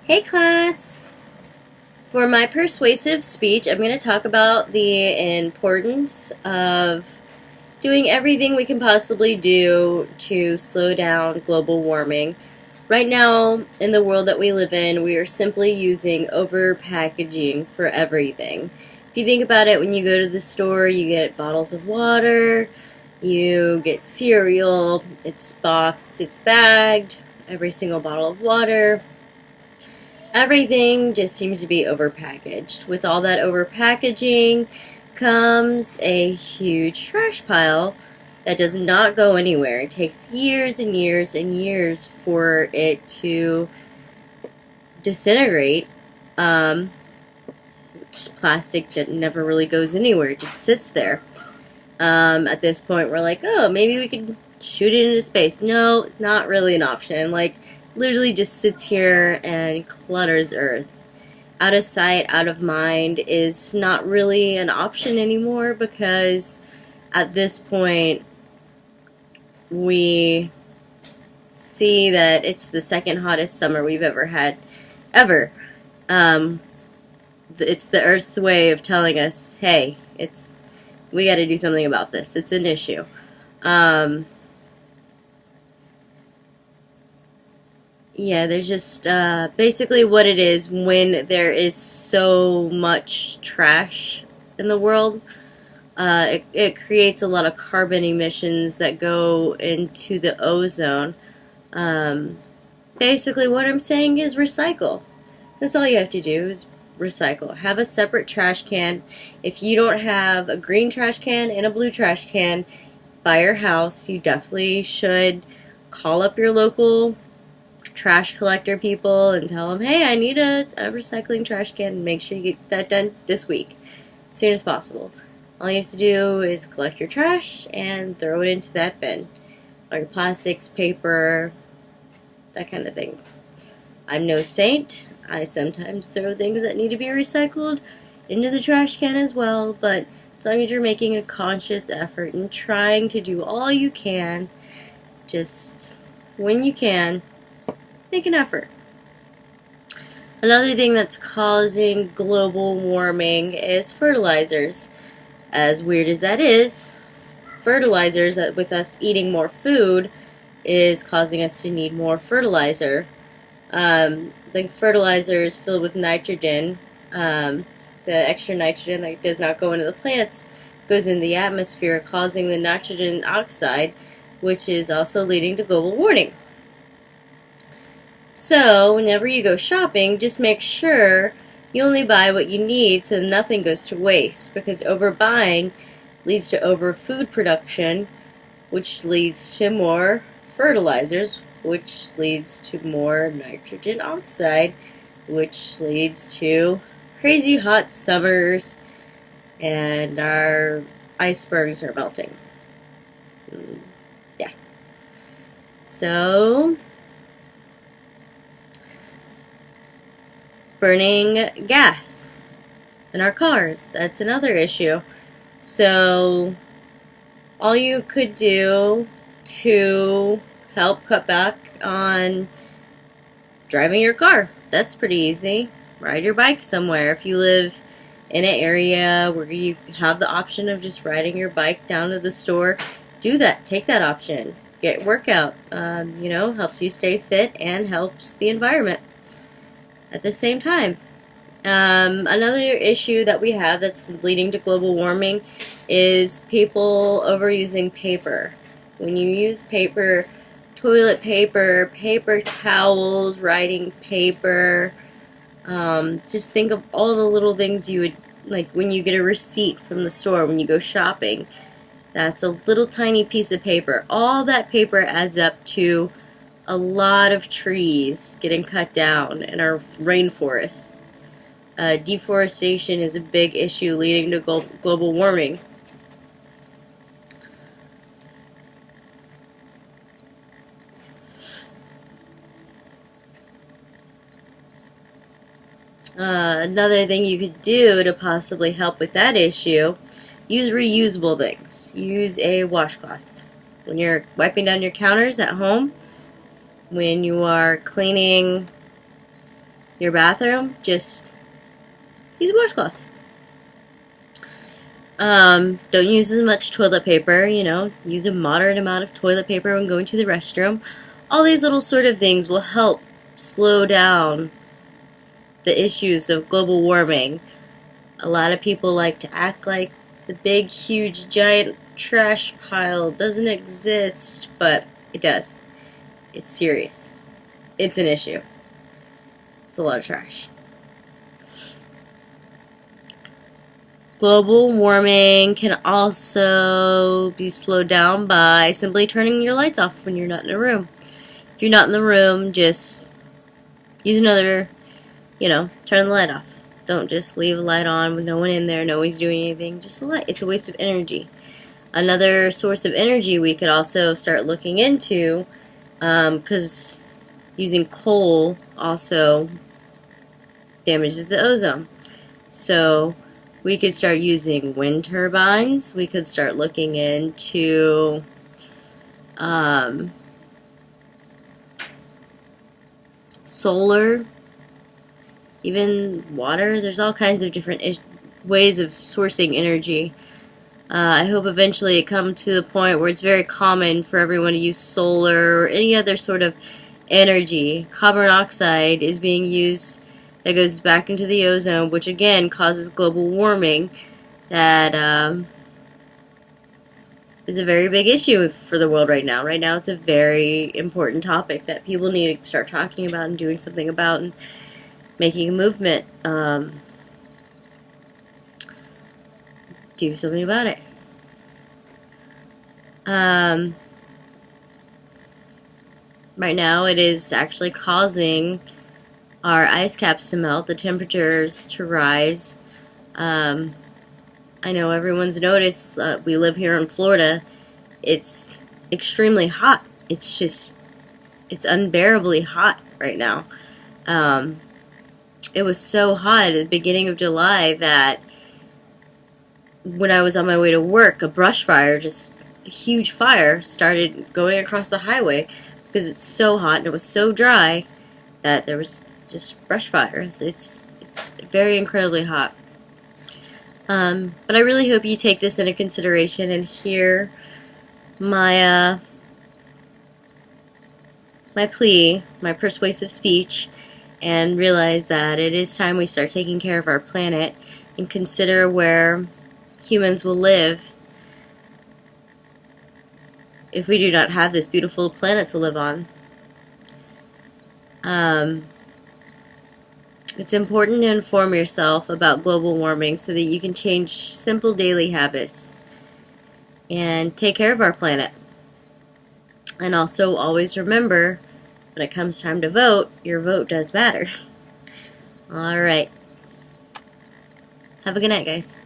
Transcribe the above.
Hey class! For my persuasive speech, I'm going to talk about the importance of doing everything we can possibly do to slow down global warming. Right now, in the world that we live in, we are simply using over packaging for everything. If you think about it, when you go to the store, you get bottles of water, you get cereal, it's boxed, it's bagged, every single bottle of water. Everything just seems to be overpackaged. With all that overpackaging comes a huge trash pile that does not go anywhere. It takes years and years and years for it to disintegrate. Just plastic that never really goes anywhere. It just sits there. At this point, we're like, oh, maybe we could shoot it into space. No, not really an option. Like, literally just sits here and clutters Earth. Out of sight, out of mind is not really an option anymore because at this point we see that it's the second hottest summer we've ever had, ever. It's the Earth's way of telling us, hey, we got to do something about this. It's an issue. Yeah, there's just basically what it is when there is so much trash in the world. It creates a lot of carbon emissions that go into the ozone. Um, Basically, what I'm saying is recycle. That's all you have to do is recycle. Have a separate trash can. If you don't have a green trash can and a blue trash can by your house, you definitely should call up your local trash collector people and tell them, hey, I need a recycling trash can, and make sure you get that done this week as soon as possible. All you have to do is collect your trash and throw it into that bin. All your plastics, paper, that kind of thing. I'm no saint. I sometimes throw things that need to be recycled into the trash can as well, but as long as you're making a conscious effort and trying to do all you can, just when you can, make an effort. Another thing that's causing global warming is fertilizers. As weird as that is, fertilizers, with us eating more food, is causing us to need more fertilizer. The fertilizer is filled with nitrogen. The extra nitrogen that does not go into the plants goes in the atmosphere, causing the nitrogen oxide, which is also leading to global warming. So, whenever you go shopping, just make sure you only buy what you need so nothing goes to waste, because overbuying leads to over food production, which leads to more fertilizers, which leads to more nitrogen oxide, which leads to crazy hot summers, and our icebergs are melting. Yeah. So, burning gas in our cars, that's another issue. So, all you could do to help cut back on driving your car, that's pretty easy. Ride your bike somewhere. If you live in an area where you have the option of just riding your bike down to the store, do that. Take that option. Get workout. Helps you stay fit and helps the environment at the same time. Another issue that we have that's leading to global warming is people overusing paper. When you use paper, toilet paper, paper towels, writing paper, just think of all the little things you would, like when you get a receipt from the store, when you go shopping, that's a little tiny piece of paper. All that paper adds up to a lot of trees getting cut down in our rainforests. Deforestation is a big issue leading to global warming. Another thing you could do to possibly help with that issue, use reusable things. Use a washcloth. When you're wiping down your counters at home, when you are cleaning, your bathroom, just use a washcloth. Don't use as much toilet paper, use a moderate amount of toilet paper when going to the restroom. All these little sort of things will help slow down the issues of global warming. A lot of people like to act like the big, huge, giant trash pile doesn't exist, but it does. It's serious. It's an issue. It's a lot of trash. Global warming can also be slowed down by simply turning your lights off when you're not in a room. If you're not in the room, just use another, turn the light off. Don't just leave a light on with no one in there, no one's doing anything. Just a light. It's a waste of energy. Another source of energy we could also start looking into, because using coal also damages the ozone. So we could start using wind turbines. We could start looking into solar, even water. There's all kinds of different ways of sourcing energy. I hope eventually it comes to the point where it's very common for everyone to use solar or any other sort of energy. Carbon monoxide is being used that goes back into the ozone, which again causes global warming. That is a very big issue for the world right now. Right now it's a very important topic that people need to start talking about and doing something about and making a movement. Do something about it. Right now it is actually causing our ice caps to melt, the temperatures to rise. I know everyone's noticed, we live here in Florida, it's extremely hot. It's unbearably hot right now. It was so hot at the beginning of July that when I was on my way to work, a brush fire, just a huge fire, started going across the highway because it's so hot and it was so dry that there was just brush fires. It's very incredibly hot. But I really hope you take this into consideration and hear my my plea, my persuasive speech, and realize that it is time we start taking care of our planet and consider where humans will live if we do not have this beautiful planet to live on. It's important to inform yourself about global warming so that you can change simple daily habits and take care of our planet. And also always remember, when it comes time to vote, your vote does matter. Alright. Have a good night, guys.